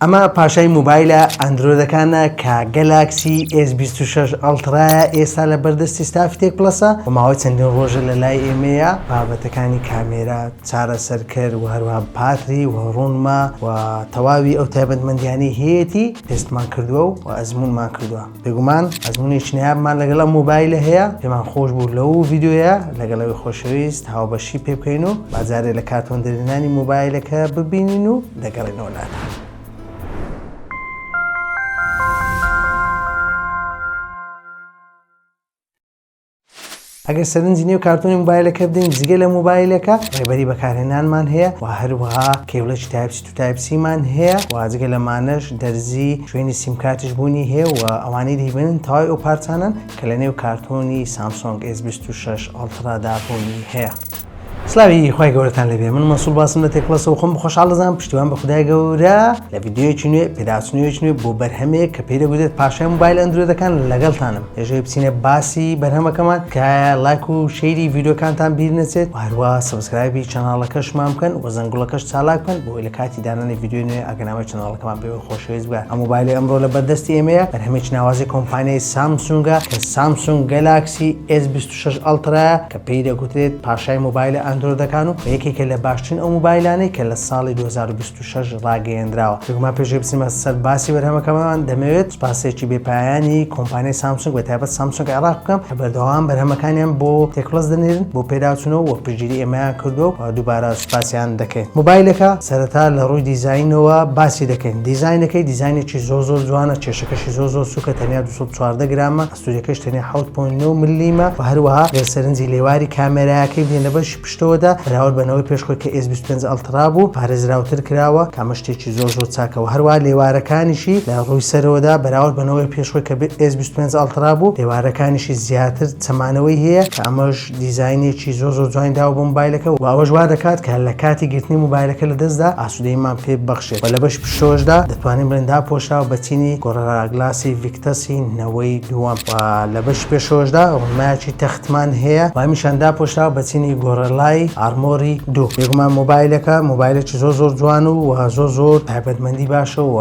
اما پاشای موبایل ئەندرۆیدەکانە کە گەلاکسی S26 ئەڵترا ئێستا لە بەردەستی ستافی تێک پلەسە و ماوەی چەندین ڕۆژە لە لای ئێمەیە بابەتەکانی کامێرا چارەسەرکرد و هەروە پاتری و ڕوونما و تەواوی ئەو تایبەتمەندیانەی هەیەی تێستمان کردووە و ئەزمونمان کردووە. بێگومان ئەزمونێکی نایابمان لەگەڵ ئەم موبایلە هەیە، پێمان خۆش بوو لەو ڤیدیۆیە لەگەڵەوەی خۆشەویست هاوبەشی پێ بکەین و بازارێ لە کارتۆندەرێنانی موبایلەکە ببینین و دەگەڕێنەوە لاتە. ئەگەر سەرنجی نێو کارتۆنی موبایلەکە بدەین جگە لە موبایلەکە ڕێبەری بەکارهێنانمان هەیە و هەروەها کێبڵێکی تایپسی تو تایپسیمان هەیە و جگە لەمانەش دەرزی شوێنی سیمکارتش بوونی هەیە و ئەوانەی دەیبێنن تەواوی ئەو پارچانن کە لە نێو کارتۆنی سامسۆنگ S26 ئەڵترادا بوونی هەیە. سلاوی خۆی گەورەتان لەبێ، من مەسوول باسم لە تێکڵەسەوە خۆم خۆشحاڵ دەزانم پشتیوان بە خودای گەورە لە ڤیدیۆیەکی نوێ پێداچنوویەکی نوێ بۆ بەرهەمێک کە پێی دەگوترێت پاشای موبایل ئەندرۆیدەکان لەگەڵتانم. ێژێ بچینە باسی بەرهەمەکەمان کە لایک و شەیری ڤیدیۆکانتان بیر نەچێت و هەروە سەبسکرایبی چەناڵەکەشمان بکەن و زەنگوڵەکەش چالاک بکەن بۆی لە کاتی دانانی ڤیدیۆی نوێ ئەگەناوی چەناڵەکەمان بێ خۆشەویست بگات. ئەم موبایلی ئەمڕۆ لە بەردەستی ئێمەیە بەرهەمێکی ناوازی کۆمپانیای سامسونگە کە سامسونگ گەلاکسی S26 ئەڵترایە کە پێی دەگوترێت پاشای موبایل ئەندرۆیدەکان و یەکێکە لە باشترین ئەو موبایلانەی کە لە ساڵی 2026 ڕاگەیەندراوە. بێگومان پێشێ بچینە سەر باسی بەرهەمەکەمان دەمەوێت سوپاسێکی بێپایانی کۆمپانیای سامسونگ بەتایبەت سامسونگ عێراق بکەم کە بەردەوام بەرهەمەکانیان بۆ تێکڵەس دەنێرن بۆ پێداچوونەوە و پشتگیری ئێمەیان کردو و دووبارە سوپاسیان دەکەین. موبایلەکە سەرەتا لە ڕووی دیزاینەوە باسی دەکەین. دیزاینەکەی دیزاینێکی زۆر جوانە، کێشەکەشی زۆر سووکە، تەنیا 214 گرامە، ئەستوریەکەش تەنیا 7.9 ملیمە و هەروەها سەرنجی لێواری کامێرایەکەی بێنە بەشی پشتەوەدا بەراورد بەنەوەی پێشخۆی کە S25 ئەڵترا بوو پارێزراوتر کراوە کە ئەمە شتێکی زۆر چاکەوە. هەروە لێوارەکانیشی لە ڕووی سەرەوەدا بەراورد بەنەوەی پێشخۆی کە S25 ئەڵترا بوو لێوارەکانیشی زیاتر چەمانەوەی هەیە کە ئەمەش دیزاینێکی زۆر جوانی داوە بۆ موبایلەکە و ئەوەش وا دەکات کە لە کاتی گرتنی موبایلەکە لە دەستدا ئاسوودەییمان پێ ببەخشێت و لە بەش پشتۆشدا دەتوانین بڵێندا پۆشاو بەچینی گۆڕەگلاسی ڤیکتەسی نەوەی دووەم و لە بەش پێشۆشدا ڕوونمایەکی تەختمان هەیە و هەمیشاندا پۆشاو بەچینی گۆڕەلای ئارمۆری 2. بێگومان موبایلەکە موبایلێکی زۆر جوان و زۆر تایبەتمەندی باشە و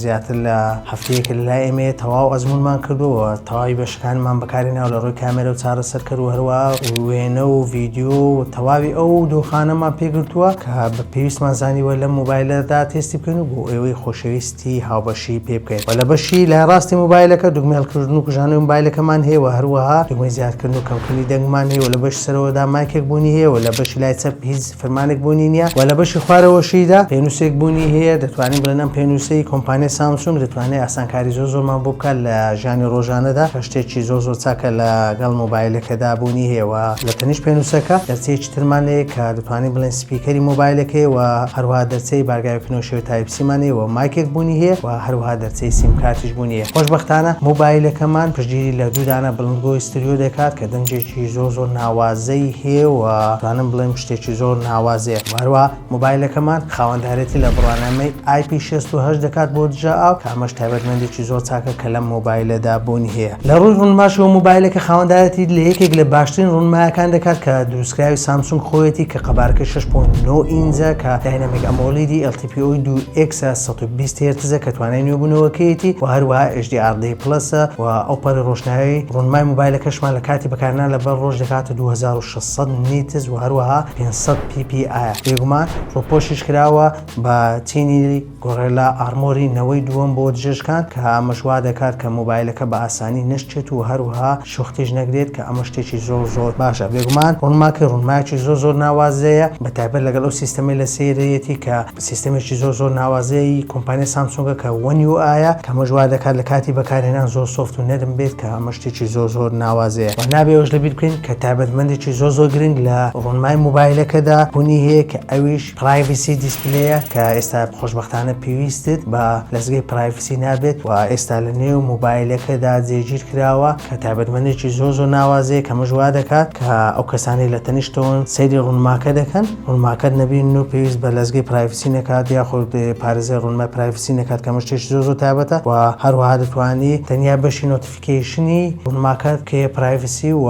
زیاتر لە هەفتەیەکە لە لای ئێمە تەواو ئەزمونمان کردووە تەواوی بەشەکانمان بەکارهێناوە لە ڕووی کامێرە و چارەسەرکرد و هەروە وێنە و ڤیدیۆ و تەواوی ئەو دۆخانەمان پێگرتووە کە بە پێویستمان زانیوە لە موبایلەدا تێستی بکەین و بۆ ئێوەی خۆشەویستی هاوبەشی پێ بکەین و لە بەشی لای ڕاستی موبایلەکە دوگمێڵکردن و کوژانەوەی موبایلەکەمان هەیە و هەروەها دوگمەی زیادکردن و کەمکردنی دەنگمان هەیە و لە بەش سەرەوەدا مایکێک بوونی هەیە و لە بەشی لای چەپ هیچ فەرمانێک بوونی نییە و لە بەشی خوارەوەشیدا پێنووسێک بوونی هەیە. دەتوانین بڵێن ئەم پێنووسەی کۆمپانیای سامسونگ دەتوانێت ئاسانکاری زۆرمان بۆ بکات لە ژیانی ڕۆژانەدا کە شتێکی زۆر چاکە لەگەڵ موبایلەکەدا بوونی هەیە و لە تەنیش پێنووسەکە دەرچەیەکی ترمان هەیە کە دەتوانین بڵێن سپیکەری موبایلەکەی و هەروەها دەرچەی بارگاوکردنەوەی شێوە تایپسیمان هەیە و مایکێک بوونی هەیە و هەروەها دەرچەی سیمکارتیش بوونی هەیە. خۆشبەختانە موبایلەکەمان پشتگیری لە دوودانە بڵندگۆی ستریۆ دەکات کە دەنجێکی زۆر ناوازەی هەیە و توانم بڵێم شتێکی زۆر ناوازەیە. هەروەها موبایلەکەمان خاوەندارێتی لە بڕوانامەی IP68 دەکات بۆ دژە ئاو کە ئەمەش تایبەتمەندێکی زۆر چاکە کە لەم موبایلەدا بوونی هەیە. لە ڕووی ڕوونماشەوە موبایلەکە خاوەندارەتی لە یەکێک لە باشترین ڕوونمایەکان دەکات کە دروستکراوی سامسونگ خۆیەتی کە قەبارەکەی 6.9 ئینجە کە داینامیک ئەمۆلیدی LTPO 2X 120 هرتزە کە توانای نوێبوونەوەکەیەتی و هەروەها HDR10+ و ئەو پەڕی ڕۆشنایی ڕوونمای موبایلەکەشمان لە کاتی بەکارهێنان لەبەر ڕۆژ دەکاتە 2600 نیتز و هەروەها 500 PPI. بێگومان ڕۆپۆشیش کراوە بە چینی گۆڕێلا ئارمۆری نەوەی دووەم بۆ دژەشکان کە ئەمەش وا دەکات کە موبایلەکە بە ئاسانی نەشتێت و هەروەها شوختیش نەگرێت کە ئەمە شتێکی زۆر باشە. بێگومان ڕوونماکە ڕوونمایەکی زۆر ناوازەیە بەتایبەت لەگەڵ ئەو سیستەمی لە سەیرەتی کە سیستەمێکی زۆر ناوازەی کۆمپانیای سامسونگە کە One UI کە ئەمەش وا دەکات لە کاتی بەکارهێنان زۆر سۆفت و نەرم بێت کە ئەمە شتێکی زۆر ناوازەیە و نابێ ئەوش لەبیر بکەین کە تایبەتمەندێکی زۆر گرنگ لە ڕوونمای موبایلەکەدا بوونی هەیە کە ئەویش پرایڤسی دیسپلەیە کە ئێستا خۆشبەختانە پێویستت بە لەزگەی پرایڤسی نابێت و ئێستا لە نێو موبایلەکەدا جێگیر کراوە کە تایبەتمەندێکی زۆر ناوازەیە کە مەژوا دەکات کە ئەو کەسانی لە تەنیشتەوەن سەیری ڕوونماکە دەکەن ڕوونماکەت نەبین و پێویست بە لەزگەی پرایڤسی نەکات یاخود پارێزەی ڕوونمای پرایڤسی نەکات کە مەشتێکی زۆر تایبەتە و هەروەها دەتوانی تەنیا بەشی نۆتیفیکیشنی ڕوونماکەت کە پرایڤسی و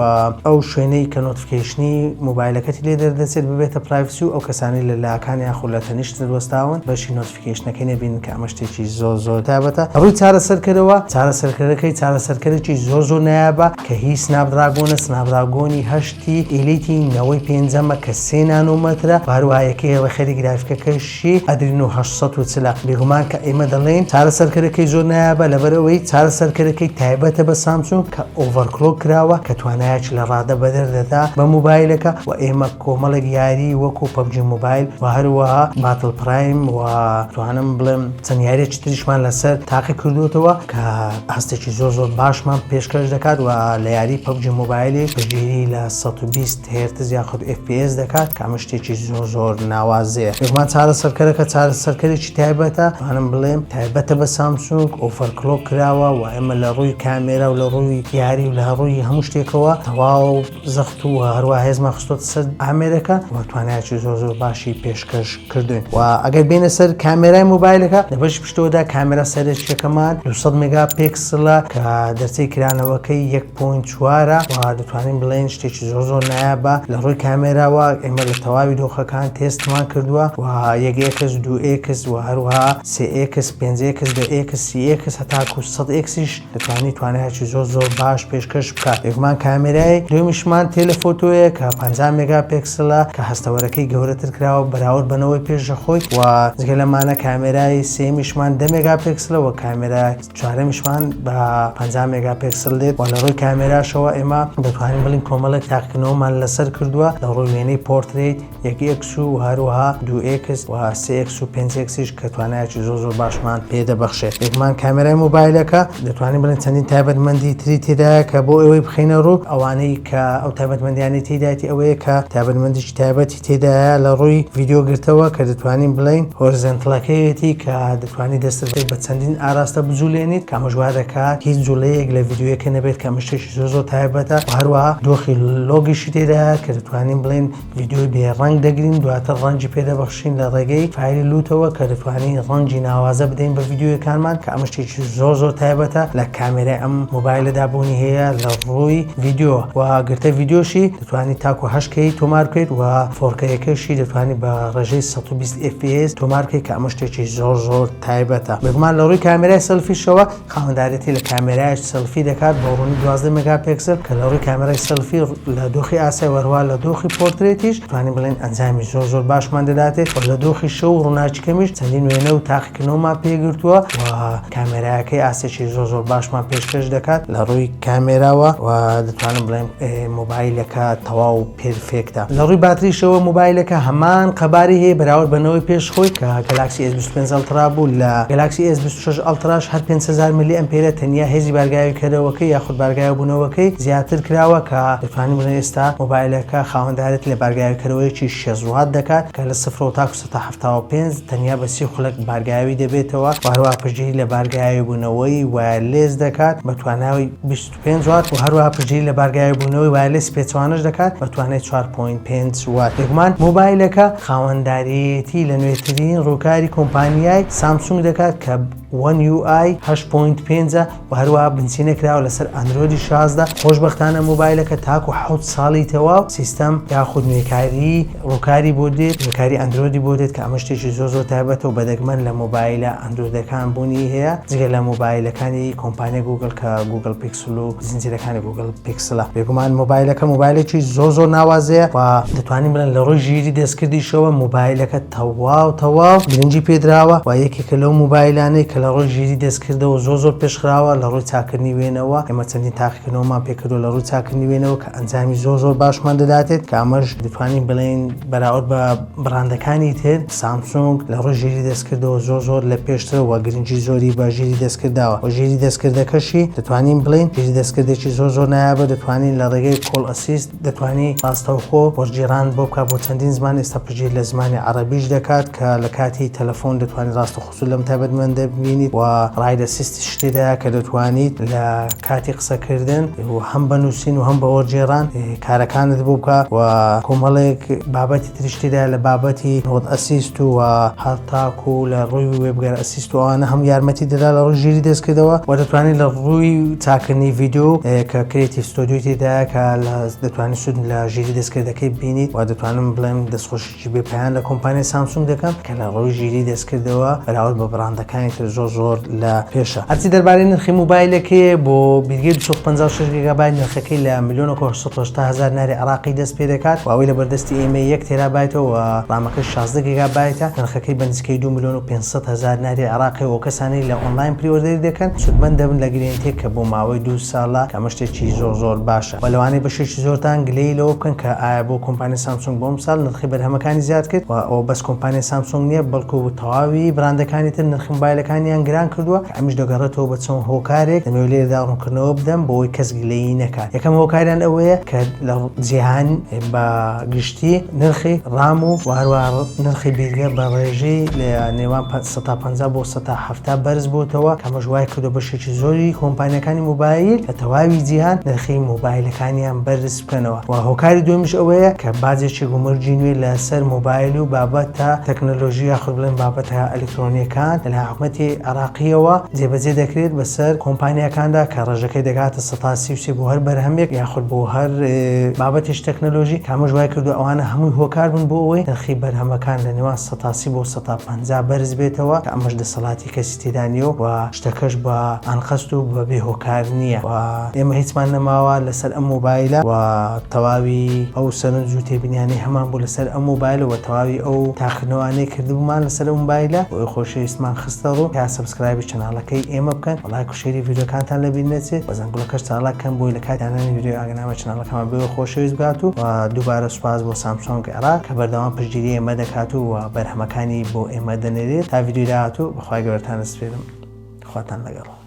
ئەو شوێنەی کە نۆتیفیکیشنی موبایلەکە کەتی لێ دەردەچێت ببێتە پرایڤسی و ئەو کەسانی لە لایەکانی یاخود لە تەنیشت دۆستاون بەشی نۆتیفیکیشنەکەی نەبینن کە ئەمە شتێکی زۆر تایبەتە. ڕووی چارەسەرکردەکەی چارەسەرکردێکی زۆر نایابە کە هیچ سنابدراگۆنە سنابدراگۆنی هەشتی ئیلیتی 95 کە 3 نانۆمەترە هەروایەکەی هێڵەخەری گرافیکەکەشی ئەدرینۆ 840 بێگومان کە ئێمە دەڵێن چارەسەرکردەکەی زۆر نایابە لەبەرەوەی چارەسەرکردەکەی تایبەتە بە سامسونگ کە ئۆڤەرکلۆک کراوە کە توانایەکی لە ڕادە بەدەردەدا بە موبایلەکە و ئێمە کۆمەڵێک یاری وەکو پەبجی موبایل و هەروەها باتڵ پرایم و توانم بڵێم چەند یاریەکی تریشمان لەسەر تاقی کردوتەوە کە هەستێکی زۆر باشمان پێشکەش دەکات و لە یاری پەبجی موبایلی بەگیری لە 120 هێرتز یاخود FPS دەکات کە ئەمە شتێکی زۆر ناوازەیە. بێگومان چارەسەرکردەکە چارەسەرکردێکی تایبەتە توانم بڵێم تایبەتە بە سامسونگ ئۆڤەرکلۆک کراوە و ئێمە لە ڕووی کامێرا و لە ڕووی یاری و لە ڕووی هەموو شتێکەوە تەواو زەخت و هەروە هێزمان خستۆتە سەر ئامێرەکە و توانایەکی زۆر باشی پێشکەش کردوین. و ئەگەر بینە سەر کامێرای موبایلەکە لە بەش پشتەوەدا کامێرا سەرچیەکەمان 200 مگاپیکسلە کە دەرچەی کرانەوەکەی 1.4 و دەتوانین بڵێن شتێکی زۆر نایابە لە ڕووی کامێراوە. ئێمە لە تەواوی دۆخەکان تێستمان کردووە و 1x 2x و هەروەها 3x 5x 10x 30x هەتاکو 100xیش دەتوانین توانایەکی زۆر باش پێشکەش بکات. بێگومان کامێرای دومیشمان تێلەفۆتۆیە کە 50 مگاپیکسلە کە هەستەوەرەکەی گەورەتر کراوە بەراورد بنەوەی پێشە خۆی و جگە لەمانە کامێرای سێمیشمان 10 مگاپیکسلە و کامێرای چوارەمیشمان بە 50 مگاپیکسل دێت و لە ڕووی کامێراشەوە ئێمە دەتوانین بڵین کۆمەڵێک تاقیکردنەوەمان لەسەر کردووە لە ڕووی وێنەی پۆرترێت 1x و هەروەها 2x و 3x و 5xیش کە توانایەکی زۆر باشمان پێدەبەخشێت. بێگومان کامێرای موبایلەکە دەتوانین بڵین چەندین تایبەتمەندی تری تێدایە کە بۆ ئەوەی بخینە ڕوو ئەوانەی کە ئەو تایبەتمەندیانی تێدایەتی ئەوەیە کە تایبەتمەندیی تایبەتی تێدایە لە ڕووی ڤیدیۆ گرتەوە کە دەتوانین بڵین هۆرزەنتڵەکەیەتی کە دەتوانین دەستت بە چەندین ئاراستە بجوولێنیت کە ئەمەش وا دەکات هیچ جوڵەیەک لە ڤیدیۆیەکە نەبێت کە مشتێکی زۆر تایبەتە و هەروەها دۆخی لۆگیشی تێدایە کە دەتوانین بڵین ڤیدیۆی بێڕەنگ دەگرین دواتر ڕەنگی پێدەبەخشین لە ڕێگەی فایلی لوتەوە کە دەتوانین ڕەنگی ناوازە بدەین بە ڤیدیۆیەکانمان کە ئەمە شتێکی زۆر تایبەتە لە کامێرای ئەم موبایلەدا بوونی هەیە لە ڕووی ڤیدیۆ و گرتە ڤیدیۆشی دەتوانین تاکو 8K تۆمار بکەیت و 4K-یەکەشی دەتوانین بە ڕێژەی 120 FPS تۆمار بکەیت کە ئەمە شتێکی زۆر تایبەتە. بێگومان لە ڕووی کامێرای سەلفیشەوە خاوەنداریەتی لە کامێرای سەلفی دەکات بە ڕوونی 12 مگاپیکسل کە لە ڕووی کامێرای سەلفی لە دۆخی ئاسای وەروا لە دۆخی پۆرترێتیش توانین بڵێن ئەنجامی زۆر باشمان دەداتێت و لە دۆخی شەو و ڕووناچیکەمیش چەندین وێنە و تاقیکردنەوەمان پێگرتووە و کامێرایەکەی ئاسێکی زۆر باشمان پێشکەش دەکات لە ڕووی کامێراوە و دەتوانم بڵێم موبایلەکە تەواو پێرفێکتە. لە ڕووی باتریشەوە موبایلەکە هەمان قەباری هەیە بەراورد بنەوەی پێشخۆی کە گەلاکسی S25 ئەڵترا بوو لە گەلاکسی S26 ئەڵتراش هەر 5000 میلی ئەمپێرە تەنیا هێزی بارگاویکەرەوەکەی یاخود بارگاوبوونەوەکەی زیاتر کراوە کە دەتوانین بڵێن ئێستا موبایلەکە خاوەندارێت لە بارگاویکەرەوەیەکی 6 وات دەکات کە لە 0 تا 175 تەنیا بە 30 خولەک بارگاوی دەبێتەوە و هەروەها پشتگیری لە بارگاویبوونەوەی وایرلێس دەکات بە تواناوی 25 وات و هەروەها پشتگیری لە بارگاویبوونەوەی وایرلێس پێچوانەش دەکات بە توانای 4.5 وات. بێگومان موبایلەکە خاوەنداریەتی لە نوێترین ڕووکاری کۆمپانیای سامسونگ دەکات کە One UI 8.5 و هەروەها بنچینە کراوە لەسەر ئەندرۆیدی 16 خۆشبەختانە موبایلەکە تاکو 7 ساڵی تەواو سیستەم یاخود نوێکاری ڕووکاری بۆ دێت نوێکاری ئەندرۆیدی بۆ دێت کە ئەمە شتێکی زۆر تایبەتە و بەدەگمەن لە موبایلە ئەندرۆیدەکان بوونی هەیە جگە لە موبایلەکانی کۆمپانیای گوگل کە گوگل پیکسل و زنجیرەکانی گوگل پیکسلە. بێگومان موبایلەکە موبایلێکی زۆر ناوازەیە و دەتوانین بڵێن لە ڕۆژ ژیری دەستکردیشەوە موبایلەکە تەواو گرنگی پێدراوە و یەکێکە لەو موبایلانەی کە لە ڕۆژ ژیری دەستکردەوە زۆر پێشخراوە لە ڕووی چاکردنی وێنەوە. ئێمە چەندین تاقیکردنەوەمان پێکردو لە ڕووی چاکردنی وێنەوە کە ئەنجامی زۆر باشمان دەداتێت کە ئەمەش دەتوانین بڵێن بەراورد بە بڕاندەکانی تر سامسونگ لە ڕووی ژیری دەستکردەوە زۆر لە پێشترەوە گرنگی زۆری بە ژیری دەستکرداوە و ژیری دەستکردەکەشی دەتوانین بڵێن ژیری دەستکردێکی زۆر نایابە دەتوانین لە ڕێگەی کۆڵ ئەسیست دەتوانین ڕاستەوخۆ وەرجێڕان بۆ بکات بۆ چەندین زمان ئێستا پشتگیری لە زمانی عەرەبیش دەکات کە لە کاتی تەلەفۆن دەتوانین ڕاستەوخۆ لەم تایبەتمەندە ببینیت و ڕاید ئەسیستی شتێدا کە دەتوانیت لە کاتی قسەکردن و هەم بەنووسین و هەم بە وەرجێڕان کارەکانت بۆ بکە و کۆمەڵێک بابەتی تری شتێدا لە بابەتی نۆت ئەسیست و هەڵتاکو لە ڕووی وێبگەر ئەسیست و ئەوانە هەم یارمەتی دەدا لە ڕووی ژیری دەستکردەوە و دەتوانیت لە ڕووی چاکردنی ڤیدیۆ کە کریتیڤ ستودیۆ تێدایە کە دەتوانیت سود لە ژیری دەستکردەکەی ببینیت و دەتوانم بڵێم دەستخۆشیی بێپایان لە کۆمپانیای سامسونگ دەکەم کە لە ڕووی ژیری دەستکردەوە بەراورد بە براندەکانی تر زۆر لە پێشە. هەرچی دەربارەی نرخی موبایلەکەی بۆ بیرگەی 256 گیگابایت نرخەکەی لە 1,980,000 ناری عراقی دەست پێ دەکات و ئەوەی لە بەردەستی ئێمە 1 تێرابایتەوە و ڕامەکە 16 گیگابایتە نرخەکەی بە نزیکەی 2,500,000 ناری عراقی و کەسانی لە ئۆنلاین پریۆردەری دەکەن سودمەند دەبن لە گرنگتێک کە بۆ ماوەی 2 ساڵە کە شتێکی زۆر باشە و لەوانەیە بەشێکی زۆرتان گلەی لەوە بکەن کە ئایا بۆ کۆمپانیای سامسونگ بۆم ساڵ نرخی بەرهەمەکانی زیاد کرد و ئەوە بەس کۆمپانیای سامسونگ نییە بەڵکو تەواوی براندەکانی تر نرخی موبایلەکانیان گران کردووە کە ئەمیش دەگەڕێتەوە بە چەند هۆکارێک دەمەوێت لێرەدا ڕوونکردنەوە بدەم بۆ ئەوەی کەس گلەیی نەکات. یەکەم هۆکاریان ئەوەیە کە لە جیهان بە گشتی نرخی ڕام و هەروەها نرخی بیرگە بە ڕێژەی لە نێوان 150 بۆ 170 بەرز بووتەوە کە ئەمەش وای کردو بەشێکی زۆری کۆمپانیەکانی موبایل لە تەواوی جیهان نرخی موبایلەکانیان بەرز بکەنەوە و هۆکاری دومیش ئەوەیە کە بازێکی گومرجی نوێ لەسەر موبایل و بابەتە تەکنۆلۆژی یاخود بڵێن بابەتە ئەلکترۆنیەکان لە حکومەتی عراقیەوە جێبەجێ دەکرێت بەسەر کۆمپانیەکاندا کە ڕێژەکەی دەگاتە 130 بۆ هەر بەرهەمێک یاخود بۆ هەر بابەتیش تەکنۆلۆژی کامەش وای کردو ئەوانە هەمووی هۆکار بن بۆ ئەوەی نرخی بەرهەمەکان لە نێوان 130 بۆ 150 بەرز بێتەوە کە ئەمەش دەسەڵاتی کەسی تێدانیەوە و شتەکەش بە ئانقەست و بە بێهۆکار نییە و ئێمە هیچمان نەماوە لەسەر ئەم موبایلە و تەواوی ئەو سەرنج و تێبینیانی هەمان بوو لەسەر ئەم موبایلە و تەواوی ئەو تاقنەوانەی کردبوومان لەسەر ئەم موبایلە و خۆشەویستمان خستە ڕوو یا سەبسکرایبی چەناڵەکەی ئێمە بکەن و لایک و شێری ڤیدیۆکانتان لەبیر نەچێت و زەنگوڵەکەش چاڵاکەن بۆی لە کاتیانانی ڤیدیۆ ئاگەنامە چەناڵەکەمان بێ خۆشەویست بگات و دووبارە سوپاس بۆ سامسونگ عێراق کە بەردەوام پشتگیری ئێمە دەکات و بەرهەمەکانی بۆ ئێمە دەنێرێت تا ڤیدیۆ داهاتوو بەخوای گەورەتان دەسپێرم خواتان لەگەڵ.